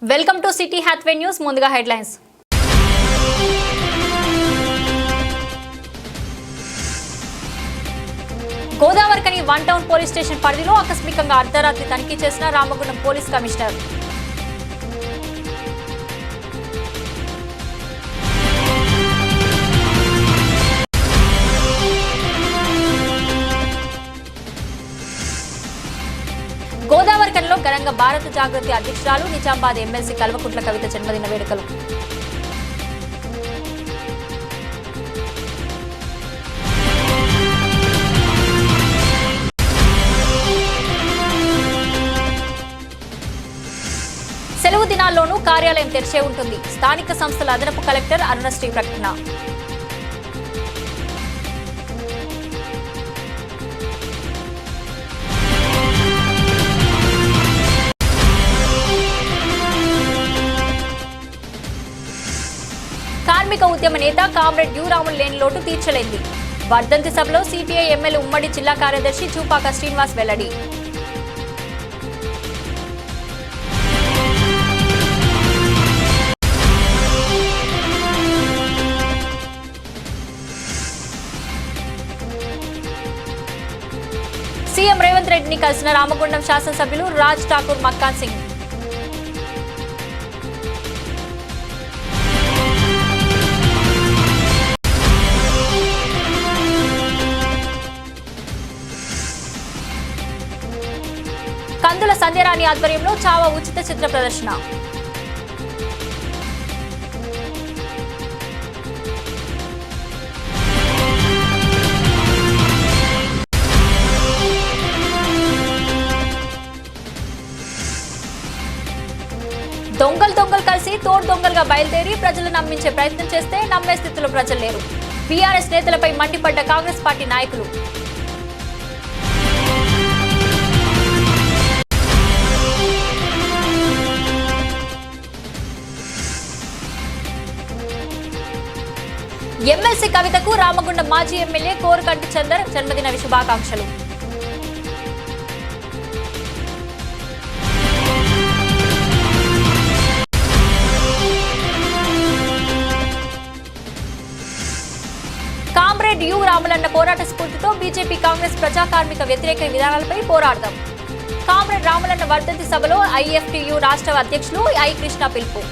Welcome to city Hathway news. ముందుగా headlines. Godavarikhani one town police station పరిధిలో ఆకస్మికంగా అర్ధరాత్రి తనిఖీ చేసిన రామగుండం పోలీస్ కమిషనర్. గోదావరికనిలో ఘనంగా భారత జాగృతి అధ్యక్షురాలు నిజామాబాద్ ఎమ్మెల్సీ కల్వకుంట్ల కవిత జన్మదిన వేడుకలు. సెలవు దినాల్లోనూ కార్యాలయం తెరిచే ఉంటుంది. స్థానిక సంస్థల అదనపు కలెక్టర్ అరుణశ్రీ ప్రకటన. కార్మిక ఉద్యమ నేత కామ్రేడ్ యు రాములు లేని లోటు తీర్చలేంది. వర్ధంతి సభలో సిపిఐ ఎమ్మెల్యే ఉమ్మడి జిల్లా కార్యదర్శి చూపాక శ్రీనివాస్ వెల్లడి. సీఎం రేవంత్ రెడ్డిని కలిసిన రామగుండం శాసనసభ్యులు రాజ్ ఠాకూర్ మక్కాన్ సింగ్. కందుల సంధ్యరాణి ఆధ్వర్యంలో చావా ఉచిత చిత్ర ప్రదర్శన. దొంగలు కలిసి తోడు దొంగలుగా బయలుదేరి ప్రజలు నమ్మించే ప్రయత్నం చేస్తే నమ్మే స్థితిలో ప్రజలు లేరు. బీఆర్ఎస్ నేతలపై మండిపడ్డ కాంగ్రెస్ పార్టీ నాయకులు. ఎమ్మెల్సీ కవితకు రామగుండం మాజీ ఎమ్మెల్యే కోరకంటి చందర్ జన్మదిన శుభాకాంక్షలు. కామ్రేడ్ యు రాములన్న పోరాట స్ఫూర్తితో బీజేపీ కాంగ్రెస్ ప్రజా కార్మిక వ్యతిరేక విధానాలపై పోరాడదాం. కామ్రేడ్ రాములన్న వర్ధంతి సభలో ఐఎఫ్టియు రాష్ట్ర అధ్యక్షులు ఐ కృష్ణ పిలుపు.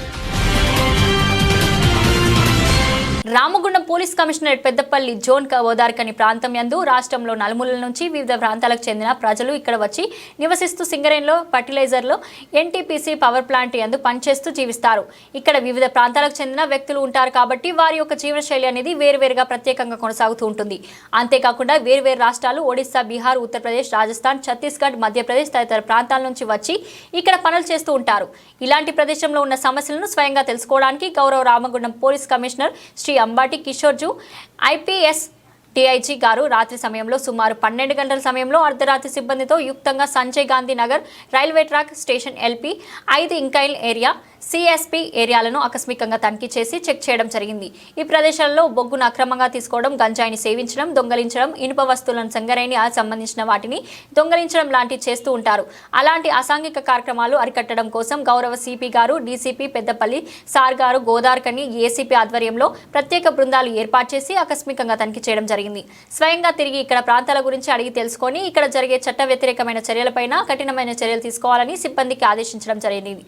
Ramagundam police commissionerate Peddapalli zone Godavarikhani ప్రాంతం యందు రాష్ట్రంలో నలుమూలల నుంచి వివిధ ప్రాంతాలకు చెందిన ప్రజలు ఇక్కడ వచ్చి నివసిస్తూ సింగరేన్లో ఫర్టిలైజర్లో ఎన్టీపీసీ పవర్ ప్లాంట్ యందు పనిచేస్తూ జీవిస్తారు. ఇక్కడ వివిధ ప్రాంతాలకు చెందిన వ్యక్తులు ఉంటారు కాబట్టి వారి యొక్క జీవనశైలి అనేది వేరువేరుగా ప్రత్యేకంగా కొనసాగుతూ ఉంటుంది. అంతేకాకుండా వేరువేరు రాష్ట్రాలు ఒడిశా, బీహార్, ఉత్తరప్రదేశ్, రాజస్థాన్, ఛత్తీస్గఢ్, మధ్యప్రదేశ్ తదితర ప్రాంతాల నుంచి వచ్చి ఇక్కడ పనులు చేస్తూ ఉంటారు. ఇలాంటి ప్రదేశంలో ఉన్న సమస్యలను స్వయంగా తెలుసుకోవడానికి గౌరవ రామగుండం పోలీస్ కమిషనర్ శ్రీ అంబాటి కిషోర్జు ఐపీఎస్ డిఐజీ గారు రాత్రి సమయంలో సుమారు 12 గంటల సమయంలో అర్ధరాత్రి సిబ్బందితో యుక్తంగా Sanjay Gandhi Nagar railway track station LP 5 incline area CSP ఏరియాలను ఆకస్మికంగా తనిఖీ చేసి చెక్ చేయడం జరిగింది. ఈ ప్రదేశాల్లో బొగ్గును అక్రమంగా తీసుకోవడం, గంజాయిని సేవించడం, దొంగలించడం, ఇనుప వస్తువులను సంగరైన సంబంధించిన వాటిని దొంగలించడం లాంటివి చేస్తూ ఉంటారు. అలాంటి అసాంఘిక కార్యక్రమాలు అరికట్టడం కోసం గౌరవ సిపి గారు, డీసీపీ పెద్దపల్లి సార్ గారు, గోదావరికని ఏసీపీ ఆధ్వర్యంలో ప్రత్యేక బృందాలు ఏర్పాటు చేసి ఆకస్మికంగా తనిఖీ చేయడం జరిగింది. స్వయంగా తిరిగి ఇక్కడ ప్రాంతాల గురించి అడిగి తెలుసుకొని ఇక్కడ జరిగే చట్ట వ్యతిరేకమైన చర్యలపైన కఠినమైన చర్యలు తీసుకోవాలని సిబ్బందికి ఆదేశించడం జరిగింది.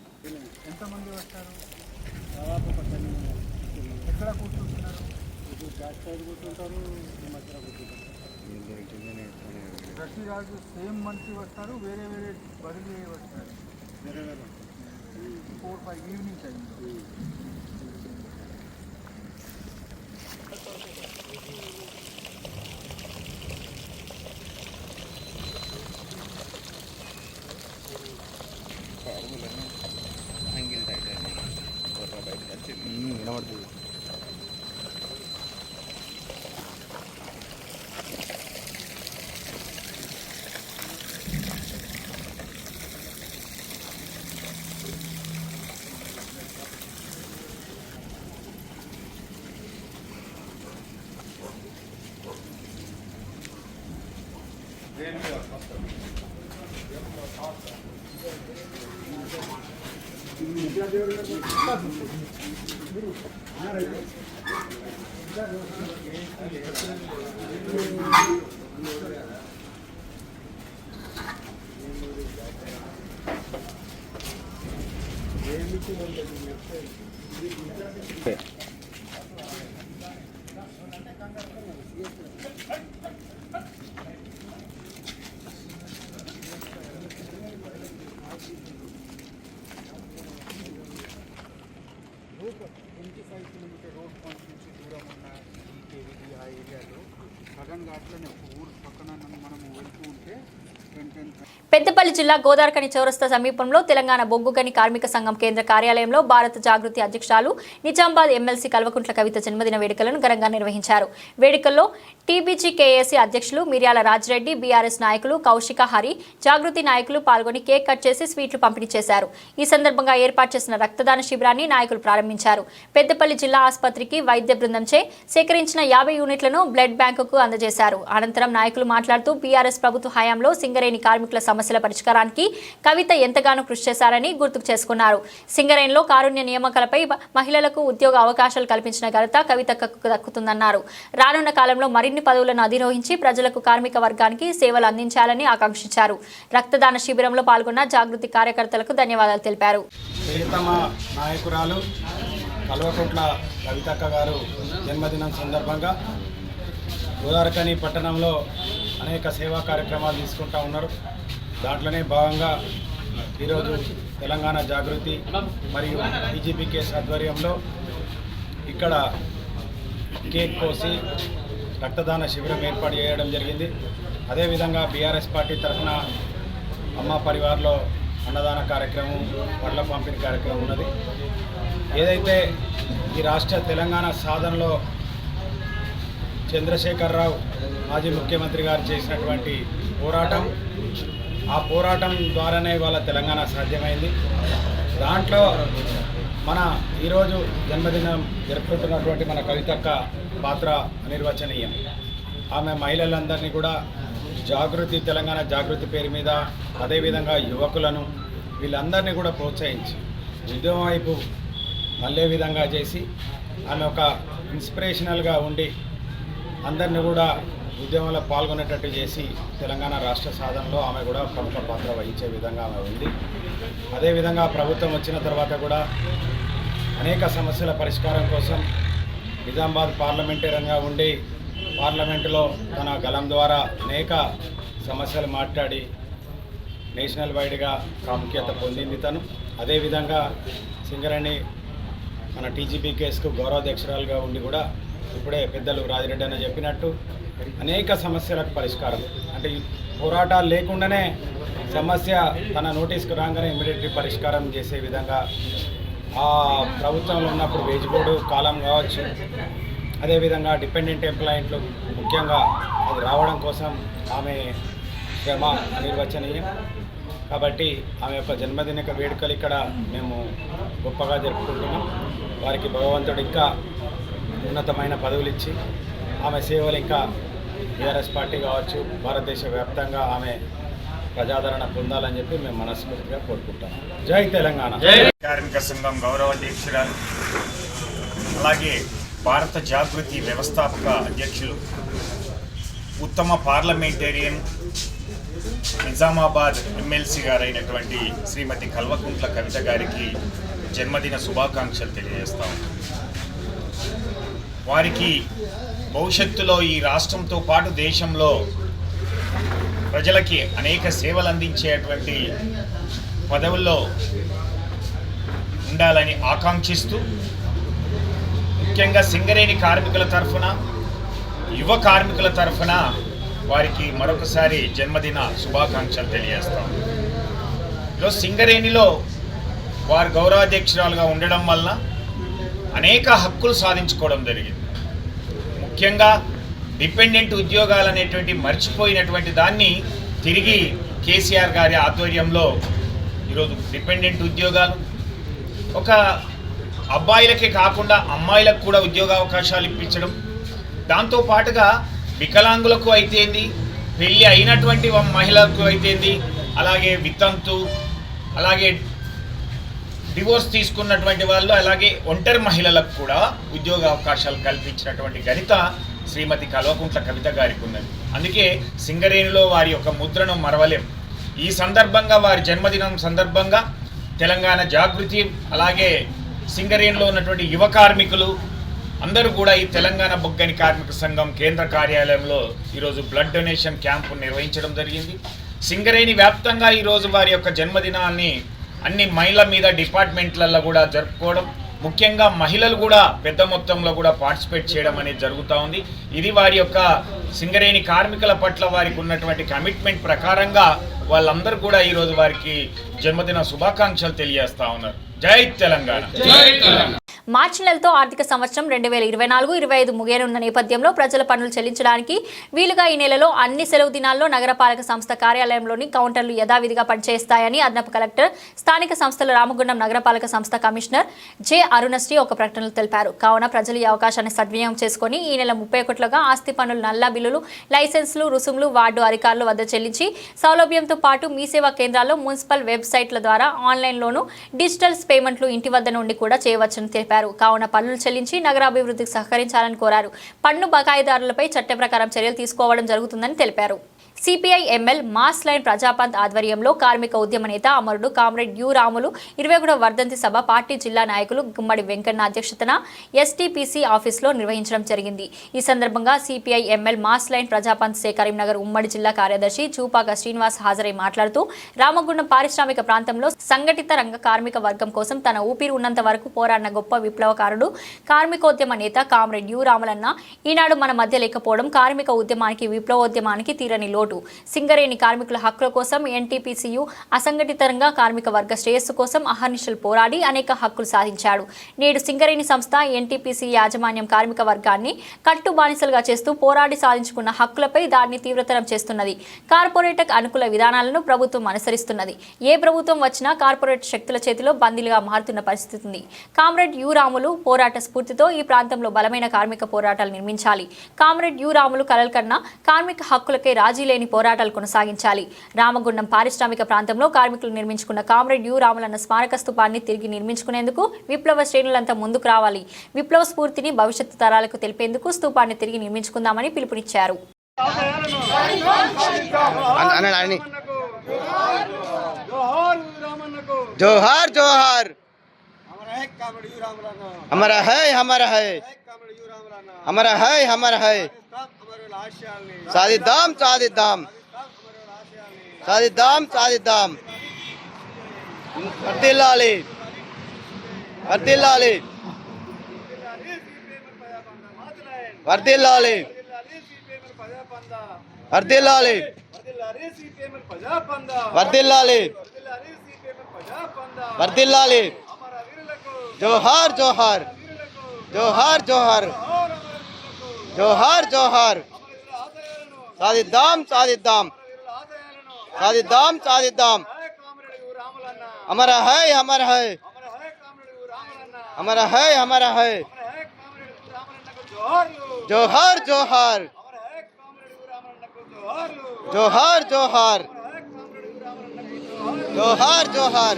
ప్రతిరాజు సేమ్ మనిషి వస్తారు, వేరే వేరే బదిలీ వస్తారు. 4-5 ఈవినింగ్ టైం. వినబడుతుంది. రోడ్ పాయింట్ నుంచి దూరం ఉన్న ఈ కేవీడి ఆ ఏరియాలో సడన్గా అట్లనే ఒక ఊరు పక్కన మనం వెళ్తూ ఉంటే 10 పెద్దపల్లి జిల్లా గోదావరిఖని చౌరస్తా సమీపంలో తెలంగాణ బొగ్గు గని కార్మిక సంఘం కేంద్ర కార్యాలయంలో భారత జాగృతి అధ్యక్షురాలు నిజామాబాద్ ఎమ్మెల్సీ కల్వకుంట్ల కవిత జన్మదిన వేడుకలను ఘనంగా నిర్వహించారు. వేడుకల్లో టీబీజీకేఏసీ అధ్యక్షులు మిర్యాల రాజిరెడ్డి, బీఆర్ఎస్ నాయకులు కౌశిక హరి, జాగృతి నాయకులు పాల్గొని కేక్ కట్ చేసి స్వీట్లు పంపిణీ చేశారు. ఈ సందర్భంగా ఏర్పాటు చేసిన రక్తదాన శిబిరాన్ని నాయకులు ప్రారంభించారు. పెద్దపల్లి జిల్లా ఆసుపత్రికి వైద్య బృందంచే సేకరించిన 50 యూనిట్లను బ్లడ్ బ్యాంకుకు అందజేశారు. అనంతరం నాయకులు మాట్లాడుతూ బీఆర్ఎస్ ప్రభుత్వ హయాంలో సింగరేణి కార్మికుల సమస్యల పరిష్కారానికి కవిత ఎంతగానో కృషి చేశారని గుర్తుకు చేసుకున్నారు. సింగరేణిలో కారుణ్య నియామకాలపై మహిళలకు ఉద్యోగ అవకాశాలు కల్పించిన ఘనత కవితకు దక్కుతుందన్నారు. రానున్న కాలంలో మరిన్ని పదవులను అధిరోహించి ప్రజలకు కార్మిక వర్గానికి సేవలు అందించాలని ఆకాంక్షించారు. రక్తదాన శిబిరంలో పాల్గొన్న జాగృతి కార్యకర్తలకు ధన్యవాదాలు తెలిపారు. నాయకురాలు కల్వకుంట్ల కవితక్క గారు జన్మదినం సందర్భంగా గోదావరిఖని పట్టణంలో అనేక సేవా కార్యక్రమాలు తీసుకుంటూ ఉన్నారు. దాంట్లోనే భాగంగా ఈరోజు తెలంగాణ జాగృతి మరియు టీజీపీకేఎస్ ఆధ్వర్యంలో ఇక్కడ కేక్ కోసి రక్తదాన శిబిరం ఏర్పాటు చేయడం జరిగింది. అదేవిధంగా బీఆర్ఎస్ పార్టీ తరఫున అమ్మ పరివార్లో అన్నదాన కార్యక్రమం, వడ్ల పంపిణీ కార్యక్రమం ఉన్నది. ఏదైతే ఈ రాష్ట్ర తెలంగాణ సాధనలో చంద్రశేఖరరావు మాజీ ముఖ్యమంత్రి గారు చేసినటువంటి పోరాటం, ఆ పోరాటం ద్వారానే ఇవాళ తెలంగాణ సాధ్యమైంది. దాంట్లో మన ఈరోజు జన్మదినం జరుపుకుంటున్నటువంటి మన కవితక్క పాత్ర అనిర్వచనీయం. ఆమె మహిళలందరినీ కూడా జాగృతి, తెలంగాణ జాగృతి పేరు మీద, అదేవిధంగా యువకులను వీళ్ళందరినీ కూడా ప్రోత్సహించి ఉద్యమం వైపు మళ్ళే విధంగా చేసి ఆమె ఒక ఇన్స్పిరేషనల్గా ఉండి అందరినీ కూడా ఉద్యమంలో పాల్గొనేటట్టు చేసి తెలంగాణ రాష్ట్ర సాధనలో ఆమె కూడా ప్రముఖ పాత్ర వహించే విధంగా ఆమె ఉంది. అదేవిధంగా ప్రభుత్వం వచ్చిన తర్వాత కూడా అనేక సమస్యల పరిష్కారం కోసం నిజామాబాద్ పార్లమెంటేరియన్గా ఉండి పార్లమెంటులో తన గలం ద్వారా అనేక సమస్యలు మాట్లాడి నేషనల్ వైడ్గా ప్రాముఖ్యత పొందింది తను. అదేవిధంగా సింగరేణి మన టీజీపీకేఎస్కు గౌరవాధ్యక్షురాలుగా ఉండి కూడా ఇప్పుడే పెద్దలు రాజిరెడ్డి అని చెప్పినట్టు అనేక సమస్యలకు పరిష్కారం, అంటే ఈ పోరాటాలు లేకుండానే సమస్య తన నోటీస్కు రాగానే ఇమ్మీడియట్లీ పరిష్కారం చేసే విధంగా ఆ ప్రభుత్వంలో ఉన్నప్పుడు వేజ్ బోర్డు కాలం కావచ్చు, అదేవిధంగా డిపెండెంట్ ఎంప్లాయింట్లు ముఖ్యంగా అది రావడం కోసం ఆమె శ్రమ అనిర్వచనీయం. కాబట్టి ఆమె యొక్క జన్మదిన వేడుకలు ఇక్కడ మేము గొప్పగా జరుపుకుంటున్నాం. వారికి భగవంతుడు ఇంకా ఉన్నతమైన పదవులు ఇచ్చి ఆమె సేవలు ఇంకా టీఆర్ఎస్ పార్టీ కావచ్చు భారతదేశ వ్యాప్తంగా ఆమె ప్రజాదరణ పొందాలని చెప్పి మేము మనస్ఫూర్తిగా కోరుకుంటాం. జై తెలంగాణ. కార్మిక సంఘం గౌరవ అధ్యక్షురాలు, అలాగే భారత జాగృతి వ్యవస్థాపక అధ్యక్షులు, ఉత్తమ పార్లమెంటేరియన్, నిజామాబాద్ ఎమ్మెల్సీ గారైనటువంటి శ్రీమతి కల్వకుంట్ల కవిత గారికి జన్మదిన శుభాకాంక్షలు తెలియజేస్తాం. వారికి భవిష్యత్తులో ఈ రాష్ట్రంతో పాటు దేశంలో ప్రజలకి అనేక సేవలు అందించేటువంటి పదవుల్లో ఉండాలని ఆకాంక్షిస్తూ, ముఖ్యంగా సింగరేణి కార్మికుల తరఫున, యువ కార్మికుల తరఫున వారికి మరొకసారి జన్మదిన శుభాకాంక్షలు తెలియజేస్తాం. ఈరోజు సింగరేణిలో వారు గౌరవాధ్యక్షురాలుగా ఉండడం వల్ల అనేక హక్కులు సాధించుకోవడం జరిగింది. ముఖ్యంగా డిపెండెంట్ ఉద్యోగాలు అనేటువంటి మర్చిపోయినటువంటి దాన్ని తిరిగి కేసీఆర్ గారి ఆధ్వర్యంలో ఈరోజు డిపెండెంట్ ఉద్యోగాలు ఒక అబ్బాయిలకే కాకుండా అమ్మాయిలకు కూడా ఉద్యోగ అవకాశాలు ఇప్పించడం, దాంతోపాటుగా వికలాంగులకు అయితేంది, పెళ్ళి అయినటువంటి మహిళలకు అయితేంది, అలాగే వితంతు, అలాగే డివోర్స్ తీసుకున్నటువంటి వాళ్ళు అలాగే ఒంటరి మహిళలకు కూడా ఉద్యోగ అవకాశాలు కల్పించినటువంటి ఘనత శ్రీమతి కల్వకుంట్ల కవిత గారికి ఉన్నది. అందుకే సింగరేణిలో వారి యొక్క ముద్రను మరవలేం. ఈ సందర్భంగా వారి జన్మదినం సందర్భంగా తెలంగాణ జాగృతి అలాగే సింగరేణిలో ఉన్నటువంటి యువ కార్మికులు అందరూ కూడా ఈ తెలంగాణ బొగ్గని కార్మిక సంఘం కేంద్ర కార్యాలయంలో ఈరోజు బ్లడ్ డొనేషన్ క్యాంపు నిర్వహించడం జరిగింది. సింగరేణి వ్యాప్తంగా ఈరోజు వారి యొక్క జన్మదినాన్ని అన్ని మహిళల మీద డిపార్ట్మెంట్లలో కూడా జరుపుకోవడం, ముఖ్యంగా మహిళలు కూడా పెద్ద మొత్తంలో కూడా పార్టిసిపేట్ చేయడం అనేది జరుగుతూ ఉంది. ఇది వారి యొక్క సింగరేణి కార్మికుల పట్ల వారికి ఉన్నటువంటి కమిట్మెంట్ ప్రకారంగా వాళ్ళందరూ కూడా ఈరోజు వారికి జన్మదిన శుభాకాంక్షలు తెలియజేస్తూ ఉన్నారు. జై తెలంగాణ. మార్చి నెలతో ఆర్థిక సంవత్సరం 2024-25 ముగియనున్న నేపథ్యంలో ప్రజల పన్నులు చెల్లించడానికి వీలుగా ఈ నెలలో అన్ని సెలవు దినాల్లో నగరపాలక సంస్థ కార్యాలయంలోని కౌంటర్లు యథావిధిగా పనిచేస్తాయని అదనపు కలెక్టర్ స్థానిక సంస్థల రామగుండం నగరపాలక సంస్థ కమిషనర్ జె అరుణశ్రీ ఒక ప్రకటనలో తెలిపారు. కావున ప్రజలు ఈ అవకాశాన్ని సద్వినియోగం చేసుకుని ఈ నెల 31గా ఆస్తి పన్నులు, నల్లా బిల్లులు, లైసెన్సులు, రుసుములు వార్డు అధికారుల వద్ద చెల్లించి సౌలభ్యంతో పాటు మీ సేవా కేంద్రాల్లో మున్సిపల్ వెబ్సైట్ల ద్వారా ఆన్లైన్లోనూ డిజిటల్ పేమెంట్లు ఇంటి వద్ద నుండి కూడా చేయవచ్చని తెలిపారు. కావున పన్నులు చెల్లించి నగరాభివృద్ధికి సహకరించాలని కోరారు. పన్ను బకాయిదారులపై చట్ట ప్రకారం చర్యలు తీసుకోవడం జరుగుతుందని తెలిపారు. CPI ML mass line Prajapanth ఆధ్వర్యంలో కార్మిక ఉద్యమ నేత అమరుడు కామ్రేడ్ యు రాములు 21వ వర్ధంతి సభ పార్టీ జిల్లా నాయకులు గుమ్మడి వెంకన్న అధ్యక్షతన ఎస్టీపీసీ ఆఫీసులో నిర్వహించడం జరిగింది. ఈ సందర్భంగా CPI ML mass line Prajapanth Karimnagar ఉమ్మడి జిల్లా కార్యదర్శి చూపాక శ్రీనివాస్ హాజరై మాట్లాడుతూ రామగుండం పారిశ్రామిక ప్రాంతంలో సంఘటిత రంగ కార్మిక వర్గం కోసం తన ఊపిరి ఉన్నంత వరకు పోరాడిన గొప్ప విప్లవకారుడు కార్మికోద్యమ నేత కామ్రేడ్ యు రాములన్న ఈనాడు మన మధ్య లేకపోవడం కార్మిక ఉద్యమానికి విప్లవోద్యమానికి తీరని లోటు. సింగరేణి కార్మికుల హక్కుల కోసం ఎన్టీపీసీయు అసంఘటిత రంగ కార్మిక వర్గ శ్రేయస్సు కోసం అహర్నిశలు పోరాడి అనేక హక్కులు సాధించాడు. నేడు సింగరేణి సంస్థ ఎన్టీపీసీ యాజమాన్యం కార్మిక వర్గాన్ని కట్టు బానిసలుగా చేస్తూ పోరాడి సాధించుకున్న హక్కులపై దాడిని తీవ్రతరం చేస్తున్నది. కార్పొరేట్ అనుకూల విధానాలను ప్రభుత్వం అనుసరిస్తున్నది. ఏ ప్రభుత్వం వచ్చినా కార్పొరేట్ శక్తుల చేతిలో బందీలుగా మారుతున్న పరిస్థితి ఉంది. కామ్రేడ్ యు రాములు పోరాట స్ఫూర్తితో ఈ ప్రాంతంలో బలమైన కార్మిక పోరాటాలు నిర్మించాలి. కామ్రేడ్ యు రాములు కలల కన్నా కార్మిక హక్కులకై రాజీ లేని పోరాటాలు కొనసాగించాలి. రామగుండం పారిశ్రామిక ప్రాంతంలో కార్మికులు నిర్మించుకున్న కామ్రేడ్ యు రాములన్న స్మారక స్తూపాన్ని తిరిగి నిర్మించుకునేందుకు విప్లవ శ్రేణులంతా ముందుకు రావాలి. విప్లవ స్ఫూర్తిని భవిష్యత్తు తరాలకు తెలిపేందుకు స్తూపాన్ని తిరిగి నిర్మించుకుందామని పిలుపునిచ్చారు. जोहार जोहार हमारा है हमारा है हमारा है हमारा है सादिदाम सादिदाम सादिदाम सादिदाम वर्दिल्लाली वर्दिल्लाली वर्दिल्लाली वर्दिल्लाली वर्दिल्लाली वर्दिल्लाली जोहार जोहार जोहार जोहार जोहार जोहार सादिदाम सादिदाम सादिदाम सादिदाम हमारा है हमारा है हमारा है हमारा है जोहार जोहार जोहार जोहार जोहार जोहार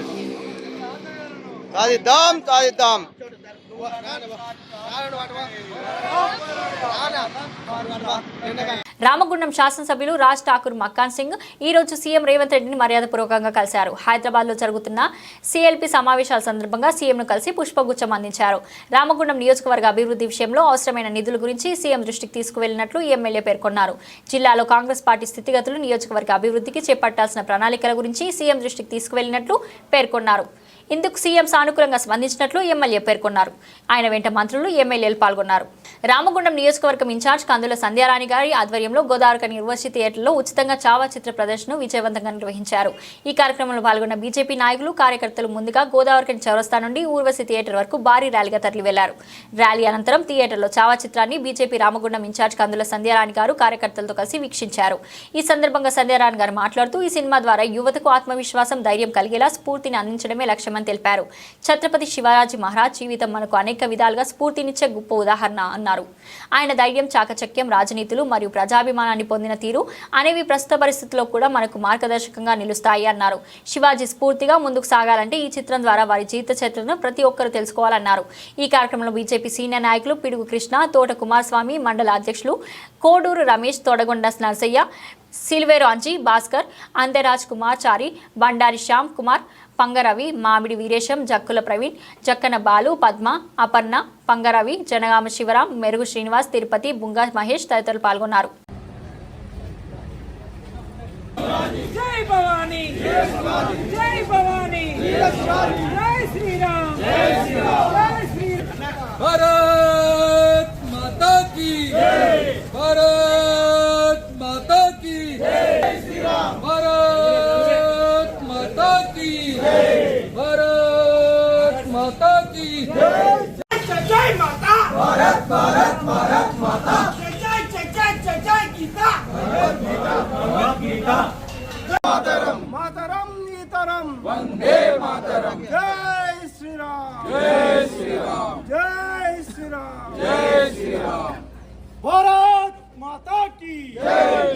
सादिदाम सादिदाम రామగుండం శాసనసభ్యులు రాజ్ ఠాకూర్ మక్కాన్ సింగ్ ఈ రోజు సీఎం రేవంత్ రెడ్డిని మర్యాదపూర్వకంగా కలిశారు. హైదరాబాద్లో జరుగుతున్న సిఎల్పి సమావేశాల సందర్భంగా సీఎంను కలిసి పుష్పగుచ్చం అందించారు. రామగుండం నియోజకవర్గ అభివృద్ధి విషయంలో అవసరమైన నిధుల గురించి సీఎం దృష్టికి తీసుకువెళ్లినట్లు ఎమ్మెల్యే పేర్కొన్నారు. జిల్లాలో కాంగ్రెస్ పార్టీ స్థితిగతులు, నియోజకవర్గ అభివృద్ధికి చేపట్టాల్సిన ప్రణాళికల గురించి సీఎం దృష్టికి తీసుకువెళ్లినట్లు పేర్కొన్నారు. ఇందుకు సీఎం సానుకూలంగా స్పందించినట్లు ఎమ్మెల్యే పేర్కొన్నారు. ఆయన వెంట మంత్రులు, ఎమ్మెల్యేలు పాల్గొన్నారు. రామగుండం నియోజకవర్గం ఇన్ఛార్జ్ కందుల సంధ్యారాణి గారి ఆధ్వర్యంలో గోదావరికని యూనివర్సిటీ థియేటర్లో ఉచితంగా చావా చిత్ర ప్రదర్శనను విజయవంతంగా నిర్వహించారు. ఈ కార్యక్రమంలో పాల్గొన్న బీజేపీ నాయకులు, కార్యకర్తలు ముందుగా గోదావరికని చౌరస్తా నుండి ఊర్వశి థియేటర్ వరకు భారీ ర్యాలీగా తరలి వెళ్లారు. ర్యాలీ అనంతరం థియేటర్లో చావా చిత్రాన్ని బీజేపీ రామగుండం ఇన్ఛార్జ్ కందుల సంధ్యారాణి గారు కార్యకర్తలతో కలిసి వీక్షించారు. ఈ సందర్భంగా సంధ్యారాణి గారు మాట్లాడుతూ ఈ సినిమా ద్వారా యువతకు ఆత్మవిశ్వాసం, ధైర్యం కలిగేలా స్ఫూర్తిని అందించడమే లక్ష్యమని చేస్తామని తెలిపారు. ఛత్రపతి శివాజీ మహారాజ్ జీవితం మనకు అనేక విధాలుగా స్ఫూర్తినిచ్చే గొప్ప ఉదాహరణ అన్నారు. ఆయన ధైర్యం, చాకచక్యం, రాజనీతులు మరియు ప్రజాభిమానాన్ని పొందిన తీరు అనేవి ప్రస్తుత పరిస్థితుల్లో కూడా మనకు మార్గదర్శకంగా నిలుస్తాయి అన్నారు. శివాజీ స్ఫూర్తిగా ముందుకు సాగాలంటే ఈ చిత్రం ద్వారా వారి జీవిత చరిత్రను ప్రతి ఒక్కరూ తెలుసుకోవాలన్నారు. ఈ కార్యక్రమంలో బీజేపీ సీనియర్ నాయకులు పిడుగు కృష్ణ, తోట కుమారస్వామి, మండల అధ్యక్షులు కోడూరు రమేష్, తొడగొండ నరసయ్య, సిల్వేరు అంజీ, భాస్కర్, అందరాజ్ కుమార్ చారి, బండారి శ్యామ్ కుమార్, పంగరవి, మామిడి వీరేశం, జక్కుల ప్రవీణ్, జక్కన బాలు, పద్మ, అపర్ణ, పంగరవి, జనగామ శివరాం, మెరుగు శ్రీనివాస్, తిరుపతి, బుంగా మహేష్ తదితరులు పాల్గొన్నారు. జై భవానీ, జై భవానీ, జై శ్రీరామ్, జై శ్రీరామ్, జై శ్రీరామ్. భారత్ మాతా కీ జై, భారత్ మాతా కీ జై శ్రీరామ్, భారత్ మాతా కీ జై, భారత్ మాతా కీ జై. జై మాతా భారత్, భారత్ భారత్ మాతా, జై జై జై జై జై గీతా, భగవత్ గీతా. మాతరం మాతరం ఈతరం వందే మాతరం. జై శ్రీరామ్, జై శ్రీరామ్, జై శ్రీరామ్, జై శ్రీరామ్. భారత్ మాతా కీ జై.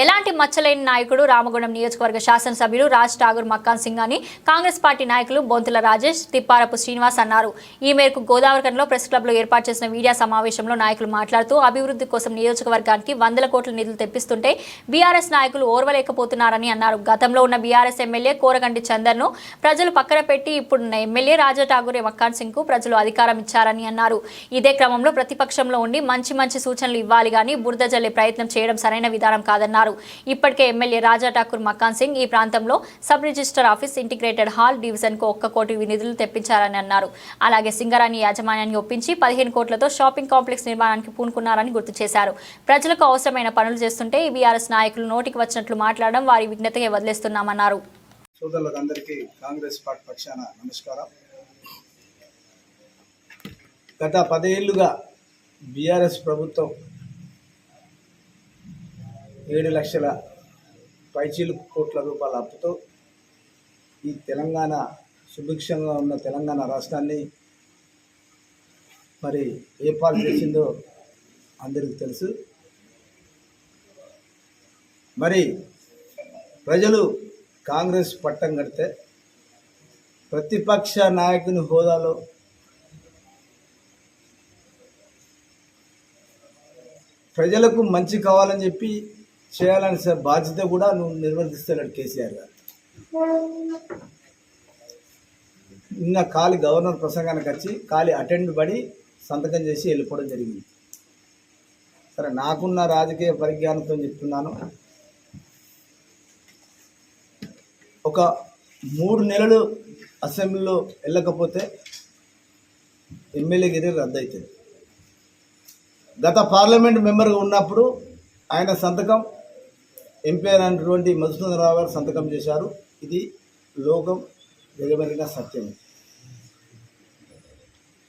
ఎలాంటి మచ్చలేని నాయకుడు రామగుండం నియోజకవర్గ శాసనసభ్యులు రాజ్ ఠాగూర్ మక్కాన్ సింగ్ అని కాంగ్రెస్ పార్టీ నాయకులు బొంతుల రాజేష్, తిప్పారపు శ్రీనివాస్ అన్నారు. ఈ మేరకు గోదావరిఖండ్లో ప్రెస్ క్లబ్లో ఏర్పాటు చేసిన మీడియా సమావేశంలో నాయకులు మాట్లాడుతూ అభివృద్ధి కోసం నియోజకవర్గానికి 100 కోట్ల నిధులు తెప్పిస్తుంటే బీఆర్ఎస్ నాయకులు ఓర్వలేకపోతున్నారని అన్నారు. గతంలో ఉన్న బీఆర్ఎస్ ఎమ్మెల్యే కోరగంటి చందర్ను ప్రజలు పక్కన పెట్టి ఇప్పుడున్న ఎమ్మెల్యే రాజా ఠాగూర్ మక్కాన్ సింగ్ కు ప్రజలు అధికారం ఇచ్చారని అన్నారు. ఇదే క్రమంలో ప్రతిపక్షంలో ఉండి మంచి సూచనలు ఇవ్వాలి గానీ బురద జల్లే ప్రయత్నం చేయడం సరైన విధానం కాదన్నారు. ఇప్పటికే ఎమ్మెల్యే రాజా ఠాకూర్ మక్కాన్ సింగ్ ఈ ప్రాంతంలో sub register office, integrated hall, division కు 1 కోటి నిధులు తెప్పించారని అన్నారు. అలాగే సింగరాణి యాజమాన్యాన్ని ఒప్పించి 15 కోట్లతో షాపింగ్ కాంప్లెక్స్ నిర్మాణానికి పూనుకున్నారని గుర్తు చేశారు. ప్రజలకు అవసరమైన పనులు చేస్తుంటే బీఆర్ఎస్ నాయకులు నోటికి వచ్చినట్లు మాట్లాడడం వారి విజ్ఞతకే వదిలేస్తున్నామన్నారు. సోదరులందరికీ కాంగ్రెస్ పార్టీ పక్షాన నమస్కారం. గత 10 ఏళ్లుగా బీఆర్ఎస్ ప్రభుత్వం 7 లక్షల పైచీలకు కోట్ల రూపాయల అప్పుతో ఈ తెలంగాణ సుభిక్షంగా ఉన్న తెలంగాణ రాష్ట్రాన్ని మరి ఏ పాలు చేసిందో అందరికీ తెలుసు. మరి ప్రజలు కాంగ్రెస్ పట్టం కడితే ప్రతిపక్ష నాయకుని హోదాలో ప్రజలకు మంచి కావాలని చెప్పి చేయాలని బాధ్యత కూడా నువ్వు నిర్వర్తిస్తున్నాడు కేసీఆర్ గారు. నిన్న ఖాళీ గవర్నర్ ప్రసంగానికి వచ్చి ఖాళీ అటెండ్ పడి సంతకం చేసి వెళ్ళిపోవడం జరిగింది. సరే, నాకున్న రాజకీయ పరిజ్ఞానంతో చెప్తున్నాను, ఒక 3 నెలలు అసెంబ్లీలో వెళ్ళకపోతే ఎమ్మెల్యేగిరి రద్దు అవుతుంది. గత పార్లమెంట్ మెంబర్గా ఉన్నప్పుడు ఆయన సంతకం ఎంపీ అయినటువంటి మధుసూదన్ రావు గారు సంతకం చేశారు. ఇది లోకం వెలువరిన సత్యం.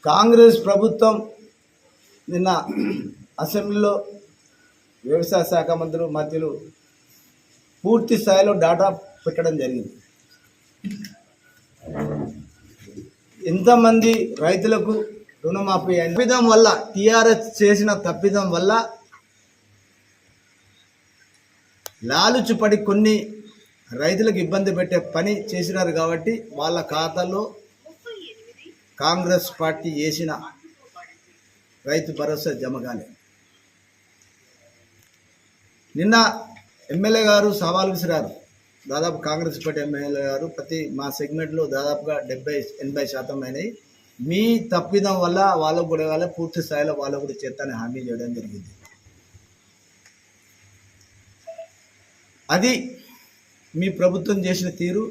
కాంగ్రెస్ ప్రభుత్వం నిన్న అసెంబ్లీలో వ్యవసాయ శాఖ మంత్రులు మధ్యలో పూర్తి స్థాయిలో డాటా పెట్టడం జరిగింది. ఎంతమంది రైతులకు రుణమాఫీ తప్పిదం వల్ల, టీఆర్ఎస్ చేసిన తప్పిదం వల్ల లాలుచుపడి కొన్ని రైతులకు ఇబ్బంది పెట్టే పని చేసినారు. కాబట్టి వాళ్ళ ఖాతాలో కాంగ్రెస్ పార్టీ వేసిన రైతు భరోసా జమ కాలేదు. నిన్న ఎమ్మెల్యే గారు సవాల్ విసిరారు. దాదాపు కాంగ్రెస్ పార్టీ ఎమ్మెల్యే గారు ప్రతి మా సెగ్మెంట్లో దాదాపుగా 70-80% అయినాయి. మీ తప్పిదం వల్ల వాళ్ళకు కూడా వాళ్ళ పూర్తి స్థాయిలో వాళ్ళకు కూడా చేస్తానని హామీ చేయడం జరిగింది. అది మీ ప్రభుత్వం చేసిన తీరు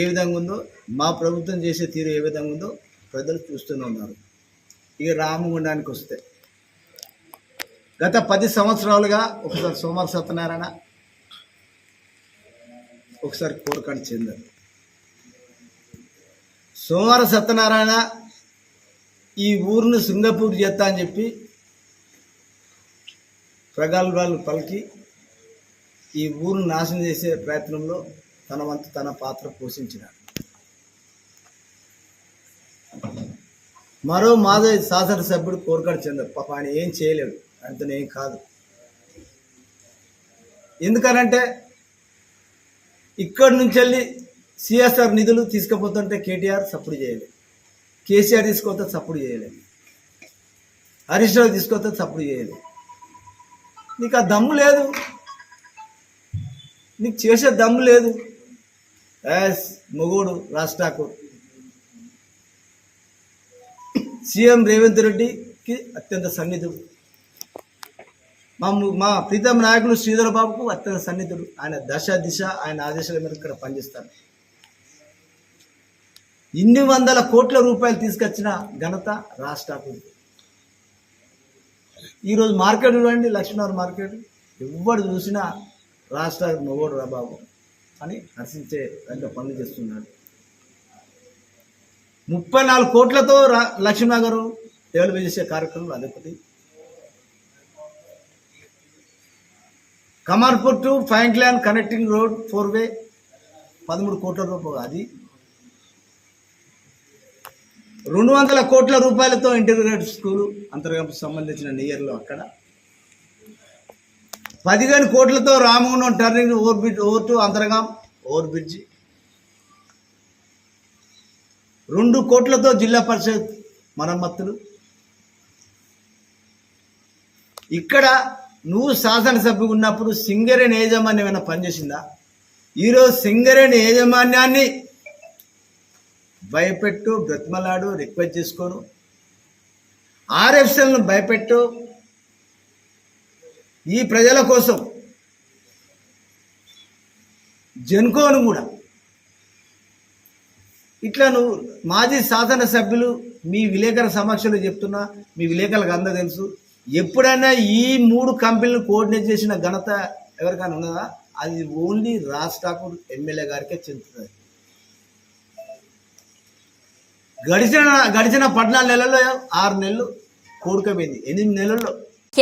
ఏ విధంగా ఉందో, మా ప్రభుత్వం చేసే తీరు ఏ విధంగా ఉందో ప్రజలు చూస్తూనే ఉన్నారు. ఇక రామగుండానికి వస్తే గత 10 సంవత్సరాలుగా ఒకసారి సోమవార సత్యనారాయణ, ఒకసారి కోరకండి చందర్. సోమవార సత్యనారాయణ ఈ ఊరిని సింగపూర్ చేస్తా అని చెప్పి ప్రగల్భాలు పలికి ఈ ఊరిని నాశనం చేసే ప్రయత్నంలో తన వంతు తన పాత్ర పోషించినాడు. మరో మాజీ శాసనసభ్యుడు కోరకడ చంద్ర పాప ఆయన ఏం చేయలేడు, ఆయనతో ఏం కాదు. ఎందుకనంటే ఇక్కడి నుంచి వెళ్ళి సిఎస్ఆర్ నిధులు తీసుకుపోతుంటే కేటీఆర్ సపోర్ట్ చేయలేదు, కేసీఆర్ తీసుకొస్తే సపోర్ట్ చేయలేదు, హరీష్ రావు తీసుకొస్తే సపోర్ట్ చేయలేదు. నీకు ఆ దమ్ము లేదు, నీకు చేసే దమ్ము లేదు. యాస్ మొగోడు రాజ్ ఠాకూర్ సీఎం రేవంత్ రెడ్డికి అత్యంత సన్నిధుడు, మా ప్రీతమ నాయకులు శ్రీధర్ బాబుకు అత్యంత సన్నిధుడు. ఆయన దశ దిశ ఆయన ఆదేశాల మేరకు ఇక్కడ పనిచేస్తారు. ఇన్ని వందల కోట్ల రూపాయలు తీసుకొచ్చిన ఘనత రాజ్ ఠాకూర్. ఈరోజు మార్కెట్ చూడండి, లక్ష్మీనగర్ మార్కెట్ ఎవడు చూసినా రాజ్ ఠాకూర్ మొగోడు రా బాబు అని హర్షించే దాంట్లో పనులు చేస్తున్నాడు. 34 కోట్లతో లక్ష్మీనగర్ డెవలప్ చేసే కార్యక్రమం అదొకటి. కమర్పూర్ టు ఫ్రాంక్లిన్ కనెక్టింగ్ రోడ్ 4-వే 13 కోట్ల రూపాయలు. అది 200 కోట్ల రూపాయలతో ఇంటిగ్రేటెడ్ స్కూలు అంతర్గత సంబంధించిన నియర్లో అక్కడ 15 కోట్లతో Ramagundam turning over to Antargaon over bridge, 2 కోట్లతో జిల్లా పరిషత్ మరమ్మతులు. ఇక్కడ నువ్వు శాసనసభ్యుగా ఉన్నప్పుడు సింగరేణి యాజమాన్యం ఏమైనా పనిచేసిందా? ఈరోజు సింగరేణి యాజమాన్యాన్ని భయపెట్టు, బ్రతిమలాడు, రిక్వెస్ట్ చేసుకోను, ఆర్ఎఫ్ఎల్ను భయపెట్టు. ఈ ప్రజల కోసం జెన్కోను కూడా ఇట్లా నువ్వు మాజీ శాసనసభ్యులు మీ విలేకరుల సమక్షంలో చెప్తున్నా, మీ విలేకరులకు అందరూ తెలుసు. ఎప్పుడైనా ఈ 3 కంపెనీలు కోఆర్డినేట్ చేసిన ఘనత ఎవరికైనా ఉన్నదా? అది ఓన్లీ రాజ్ ఠాకూర్ ఎమ్మెల్యే గారికే చెందుతుంది. గడిచిన 14 నెలల్లో 6 నెలలు కోరుకపోయింది, 8 నెలల్లో.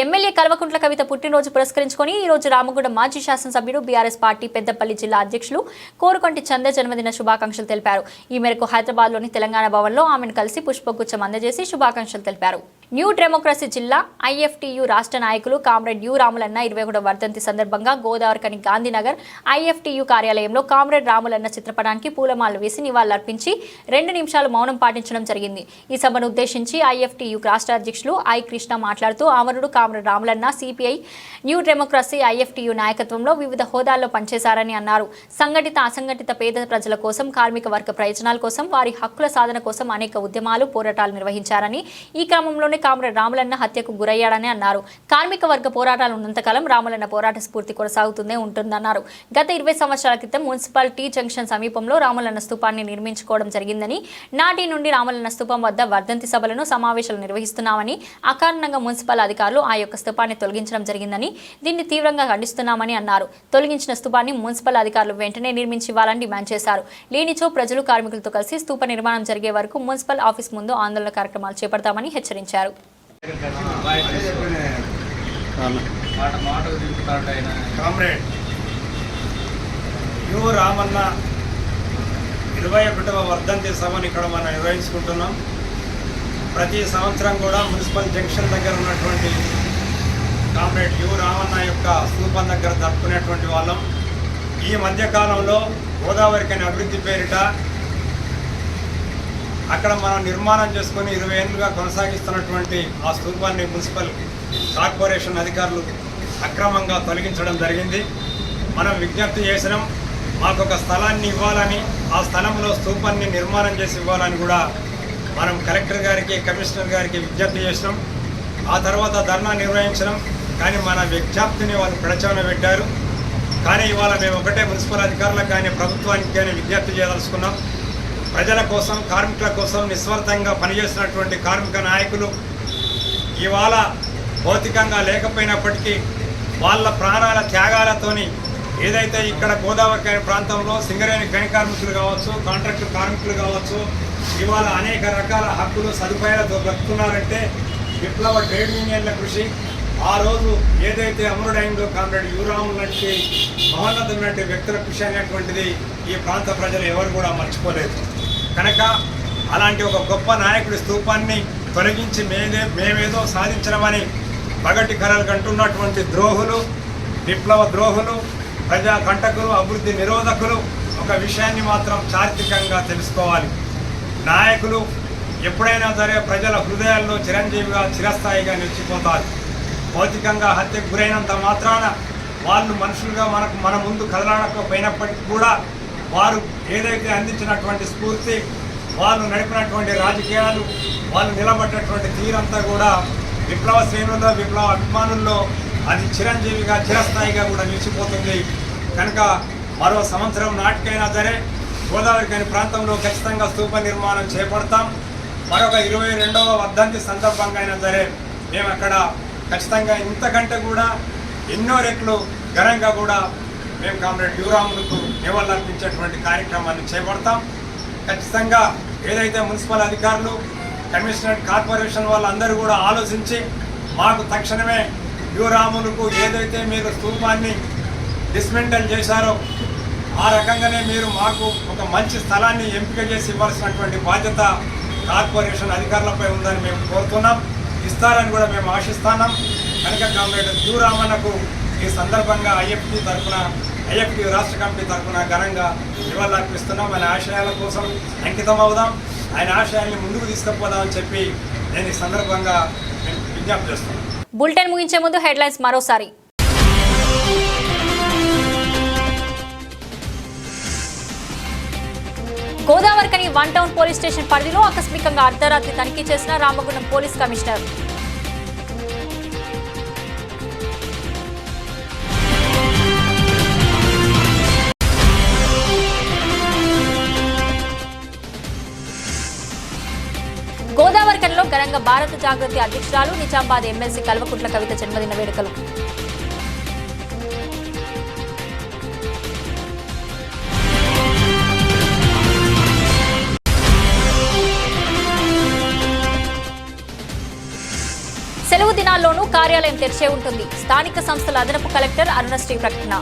ఎమ్మెల్యే కల్వకుంట్ల కవిత పుట్టినరోజు పురస్కరించుకొని ఈ రోజు రామగుండం మాజీ శాసనసభ్యుడు బీఆర్ఎస్ పార్టీ పెద్దపల్లి జిల్లా అధ్యక్షులు కోరుకొంటి చంద జన్మదిన శుభాకాంక్షలు తెలిపారు. ఈ మేరకు హైదరాబాద్లోని తెలంగాణ భవన్లో ఆమెను కలిసి పుష్పగుచ్చం అందజేసి శుభాకాంక్షలు తెలిపారు. న్యూ డెమోక్రసీ జిల్లా ఐఎఫ్టీయూ రాష్ట్ర నాయకులు కామ్రేడ్ యు రాములన్న 21వ వర్ధంతి సందర్భంగా గోదావరికని గాంధీనగర్ ఐఎఫ్టీయూ కార్యాలయంలో కామ్రేడ్ రాములన్న చిత్రపటానికి పూలమాలలు వేసి నివాళులర్పించి 2 నిమిషాలు మౌనం పాటించడం జరిగింది. ఈ సభను ఉద్దేశించి ఐఎఫ్టీయూ రాష్ట్ర అధ్యక్షులు ఐ కృష్ణ మాట్లాడుతూ అమరుడు కామ్రేడ్ రాములన్న సిపిఐ న్యూ డెమోక్రసీ ఐఎఫ్టీయూ నాయకత్వంలో వివిధ హోదాల్లో పనిచేశారని అన్నారు. సంఘటిత అసంఘటిత పేద ప్రజల కోసం, కార్మిక వర్గ ప్రయోజనాల కోసం, వారి హక్కుల సాధన కోసం అనేక ఉద్యమాలు, పోరాటాలు నిర్వహించారని, ఈ క్రమంలోనే కామ్రేడ్ రాములన్న హత్యకు గురయ్యాడని అన్నారు. కార్మిక వర్గ పోరాటాలు ఉన్నంతకాలం రాములన్న పోరాట స్ఫూర్తి కొనసాగుతూనే ఉంటుందన్నారు. గత 20 సంవత్సరాల క్రితం మున్సిపల్ టీ జంక్షన్ సమీపంలో రాములన్న స్తూపాన్ని నిర్మించుకోవడం జరిగిందని, నాటి నుండి రాములన్న స్తూపం వద్ద వర్ధంతి సభలను, సమావేశాలు నిర్వహిస్తున్నామని, అకారణంగా మున్సిపల్ అధికారులు ఆ యొక్క స్తూపాన్ని తొలగించడం జరిగిందని, దీన్ని తీవ్రంగా ఖండిస్తున్నామని అన్నారు. తొలగించిన స్తూపాన్ని మున్సిపల్ అధికారులు వెంటనే నిర్మించి ఇవ్వాలని డిమాండ్ చేశారు. లేనిచో ప్రజలు, కార్మికులతో కలిసి స్తూప నిర్మాణం జరిగే వరకు మున్సిపల్ ఆఫీస్ ముందు ఆందోళన కార్యక్రమాలు చేపడతామని హెచ్చరించారు. కామ్రేడ్ యు రామన్న 21వ వర్ధంతి సభను ఇక్కడ మనం నిర్వహించుకుంటున్నాం. ప్రతి సంవత్సరం కూడా మున్సిపల్ జంక్షన్ దగ్గర ఉన్నటువంటి కామ్రేడ్ యు రామన్న యొక్క స్తూపం దగ్గర జరుపుకునేటువంటి వాళ్ళం. ఈ మధ్యకాలంలో గోదావరికని అభివృద్ధి పేరిట అక్కడ మనం నిర్మాణం చేసుకొని 20 ఏళ్ళుగా కొనసాగిస్తున్నటువంటి ఆ స్తూపాన్ని మున్సిపల్ కార్పొరేషన్ అధికారులు అక్రమంగా తొలగించడం జరిగింది. మనం విజ్ఞప్తి చేసినాం, మాకు ఒక స్థలాన్ని ఇవ్వాలని, ఆ స్థలంలో స్తూపాన్ని నిర్మాణం చేసి ఇవ్వాలని కూడా మనం కలెక్టర్ గారికి, కమిషనర్ గారికి విజ్ఞప్తి చేసినాం. ఆ తర్వాత ధర్నా నిర్వహించడం, కానీ మన విజ్ఞప్తిని వాళ్ళు ప్రచారం పెట్టారు. కానీ ఇవాళ మేము ఒకటే మున్సిపల్ అధికారులకు కానీ ప్రభుత్వానికి కానీ విజ్ఞప్తి చేయదలుచుకున్నాం. ప్రజల కోసం, కార్మికుల కోసం నిస్వార్థంగా పనిచేసినటువంటి కార్మిక నాయకులు ఇవాళ భౌతికంగా లేకపోయినప్పటికీ వాళ్ళ ప్రాణాల త్యాగాలతోని ఏదైతే ఇక్కడ గోదావరి ప్రాంతంలో సింగరేణి గని కార్మికులు కావచ్చు, కాంట్రాక్టు కార్మికులు కావచ్చు, ఇవాళ అనేక రకాల హక్కులు, సదుపాయాలతో బ్రతుకున్నారంటే విప్లవ ట్రేడ్ యూనియన్ల కృషి. ఆ రోజు ఏదైతే అమరుడైందో కామ్రేడ్ యు రాములు లాంటి మహోన్నతమైనటువంటి వ్యక్తుల కృషి అనేటువంటిది ఈ ప్రాంత ప్రజలు ఎవరు కూడా మర్చిపోలేదు. కనుక అలాంటి ఒక గొప్ప నాయకుడి స్తూపాన్ని తొలగించి మేమేదో సాధించడమని పగటి కలలు కంటున్నటువంటి ద్రోహులు, విప్లవ ద్రోహులు, ప్రజా కంటకులు, అభివృద్ధి నిరోధకులు ఒక విషయాన్ని మాత్రం చారిత్రకంగా తెలుసుకోవాలి. నాయకులు ఎప్పుడైనా సరే ప్రజల హృదయాల్లో చిరంజీవిగా చిరస్థాయిగా నిలిచిపోతారు. భౌతికంగా హత్యకు గురైనంత మాత్రాన వాళ్ళు మనుషులుగా మన ముందు కదలకపోయినప్పటికీ కూడా వారు ఏదైతే అందించినటువంటి స్ఫూర్తి, వాళ్ళు నడిపినటువంటి రాజకీయాలు, వాళ్ళు నిలబడ్డటువంటి తీరంతా కూడా విప్లవ శ్రేణుల్లో, విప్లవ అభిమానుల్లో అది చిరంజీవిగా చిరస్థాయిగా కూడా నిలిచిపోతుంది. కనుక మరో సంవత్సరం నాటికైనా సరే గోదావరికని ప్రాంతంలో ఖచ్చితంగా స్తూప నిర్మాణం చేపడతాం. మరొక 22వ వర్ధంతి సందర్భంగా అయినా సరే మేము అక్కడ ఖచ్చితంగా ఇంతకంటే కూడా ఎన్నో రెట్లు ఘనంగా కూడా మేము కామ్రేడ్ యువరాములకు నివాళులర్పించేటువంటి కార్యక్రమాన్ని చేపడతాం. ఖచ్చితంగా ఏదైతే మున్సిపల్ అధికారులు, కమిషనరేట్, కార్పొరేషన్ వాళ్ళందరూ కూడా ఆలోచించి మాకు తక్షణమే యువరాములకు ఏదైతే మీరు స్తూపాన్ని డిస్మెంటల్ చేశారో ఆ రకంగానే మీరు మాకు ఒక మంచి స్థలాన్ని ఎంపిక చేసి ఇవ్వాల్సినటువంటి బాధ్యత కార్పొరేషన్ అధికారులపై ఉందని మేము కోరుతున్నాం. ఇస్తారని కూడా మేము ఆశిస్తున్నాం. కనుక కామ్రేడ్ యువరామన్నకు ఈ సందర్భంగా ఐఎఫ్టీ రాష్ట్ర కమిటీ తరఫున ఘనంగా నివాళులర్పిస్తున్నాం. ఆయన ఆశయాల కోసం అంకితం అవుదాం, ఆయన ఆశయాల్ని ముందుకు తీసుకుపోదామని చెప్పి నేను ఈ సందర్భంగా విజ్ఞప్తి చేస్తున్నాను. బులెటిన్ ముగించే ముందు హెడ్లైన్స్ మరోసారి. గోదావరికని 1 టౌన్ పోలీస్ స్టేషన్ పరిధిలో ఆకస్మికంగా అర్ధరాత్రి తనిఖీ చేసిన రామగుండం పోలీస్ కమిషనర్. గోదావరికనిలో ఘనంగా భారత జాగృతి అధ్యక్షురాలు నిజామాబాద్ ఎమ్మెల్సీ కల్వకుంట్ల కవిత జన్మదిన వేడుకలు. సెలవు దినాల్లోనూ కార్యాలయం తెరిచే ఉంటుంది. స్థానిక సంస్థల అదనపు కలెక్టర్ అరుణశ్రీ ప్రకటన.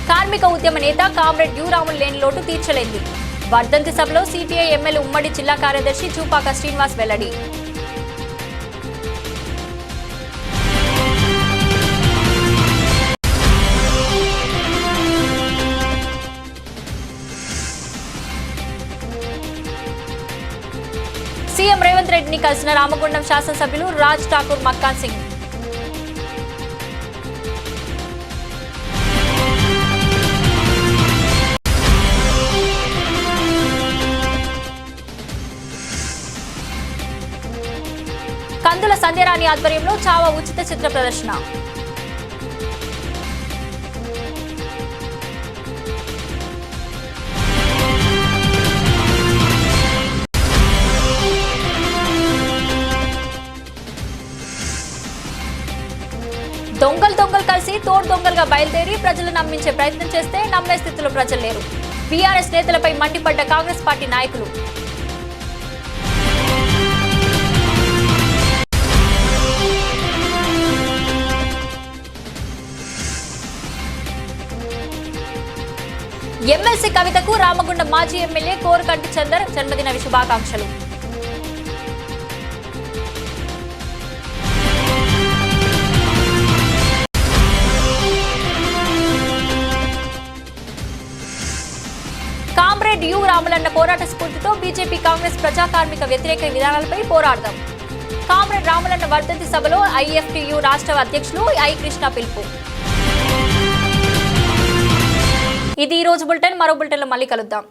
కార్మిక ఉద్యమ నేత కామ్రేడ్ యువరాములు లేని లోటు తీర్చలేంది. వర్ధంతి సభలో సిపిఐ ఎమ్మెల్యే ఉమ్మడి జిల్లా కార్యదర్శి చూపాక శ్రీనివాస్ వెల్లడి. సీఎం రేవంత్ రెడ్డిని కలిసిన రామగుండం శాసనసభ్యులు రాజ్ ఠాకూర్, మక్కాన్ సింగ్. కందుల సంధ్యరాణి ఆధ్వర్యంలో చావా ఉచిత చిత్ర ప్రదర్శన. దొంగలు కలిసి తోడు దొంగలుగా బయలుదేరి ప్రజలు నమ్మించే ప్రయత్నం చేస్తే నమ్మే స్థితిలో ప్రజలు లేరు. బీఆర్ఎస్ నేతలపై మండిపడ్డ కాంగ్రెస్ పార్టీ నాయకులు. ఎమ్మెల్సీ కవితకు రామగుండం మాజీ ఎమ్మెల్యే కోరకంటి చందర్ జన్మదిన శుభాకాంక్షలు. కామ్రేడ్ యు రాములన్న పోరాట స్ఫూర్తితో బీజేపీ కాంగ్రెస్ ప్రజా కార్మిక వ్యతిరేక విధానాలపై పోరాడదాం. కామ్రేడ్ రాములన్న వర్ధంతి సభలో ఐఎఫ్టియు రాష్ట్ర అధ్యక్షులు ఐ కృష్ణ పిలుపు. ఇది ఈ రోజు బులెటిన్. మరో బులెటిన్లో మళ్ళీ కలుద్దాం.